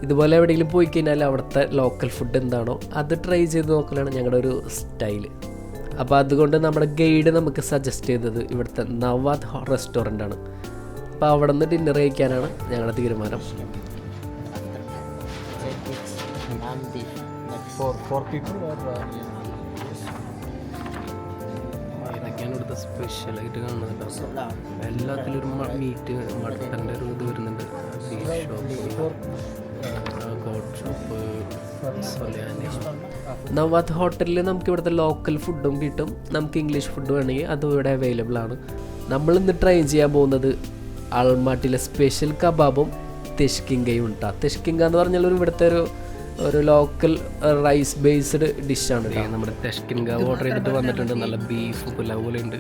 ഇതുപോലെ എവിടെയെങ്കിലും പോയി കഴിഞ്ഞാൽ അവിടുത്തെ ലോക്കൽ ഫുഡ് എന്താണോ അത് ട്രൈ ചെയ്ത് നോക്കലാണ് ഞങ്ങളുടെ ഒരു സ്റ്റൈല്. അപ്പോൾ അതുകൊണ്ട് നമ്മുടെ ഗൈഡ് നമുക്ക് സജസ്റ്റ് ചെയ്തത് ഇവിടുത്തെ നവാദ് റെസ്റ്റോറൻ്റ് ആണ്. അപ്പോൾ അവിടെ നിന്ന് ഡിന്നർ കഴിക്കാനാണ് ഞങ്ങളുടെ തീരുമാനം. ഇതൊക്കെയാണ് ഇവിടുത്തെ സ്പെഷ്യലായിട്ട് കാണുന്നത്. എല്ലാത്തിലും ഒരു മീറ്റ് മട്ടൻ്റെ ഒരു ഇത് വരുന്നുണ്ട്. ബീഫ് ഷോപ്പ്, ഗോഡ് ഷോപ്പ്, നവാദ് ഹോട്ടലിൽ നമുക്ക് ഇവിടുത്തെ ലോക്കൽ ഫുഡും കിട്ടും. നമുക്ക് ഇംഗ്ലീഷ് ഫുഡ് വേണമെങ്കിൽ അതും ഇവിടെ അവൈലബിൾ ആണ്. നമ്മൾ ഇന്ന് ട്രൈ ചെയ്യാൻ പോകുന്നത് അൽമാട്ടിലെ സ്പെഷ്യൽ കബാബും തെഷ്കിങ്കയും ഉണ്ടാ. തെഷ്കിങ്ക എന്ന് പറഞ്ഞാൽ ഇവിടുത്തെ ഒരു ലോക്കൽ റൈസ് ബേസ്ഡ് ഡിഷാണ്. നമ്മുടെ തെഷ്കിങ്ക ഓർഡർ ചെയ്തിട്ട് വന്നിട്ടുണ്ട്. നല്ല ബീഫ് പുലാവ് പോലെ ഉണ്ട്.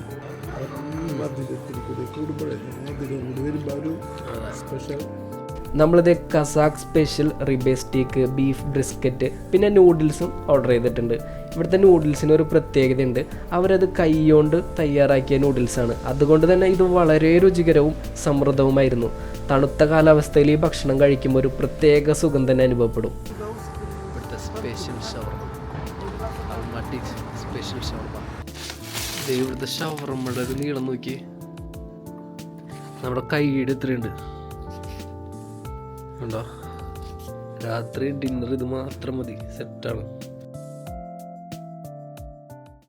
നമ്മളിത് Kazakh special ribeye steak, beef brisket, പിന്നെ നൂഡിൽസും ഓർഡർ ചെയ്തിട്ടുണ്ട്. ഇവിടുത്തെ നൂഡിൽസിന് ഒരു പ്രത്യേകതയുണ്ട്. അവരത് കൈകൊണ്ട് തയ്യാറാക്കിയ നൂഡിൽസാണ്. അതുകൊണ്ട് തന്നെ ഇത് വളരെ രുചികരവും സമൃദ്ധവുമായിരുന്നു. തണുത്ത കാലാവസ്ഥയിൽ ഈ ഭക്ഷണം കഴിക്കുമ്പോൾ ഒരു പ്രത്യേക സുഖം തന്നെ അനുഭവപ്പെടും. ഇവിടുത്തെ സ്പെഷ്യൽ ഷവർമ, അൽമാട്ടി സ്പെഷ്യൽ ഷവർമ. ഇവിടുത്തെ ഷവർമയുടെ ഒരു നീളം നോക്കി, നമ്മുടെ കൈയുടെ ഇത്രയുണ്ട് ഉണ്ടോ. രാത്രി ഡിന്നർ ഇത് മാത്രം മതി, സെറ്റാണ്.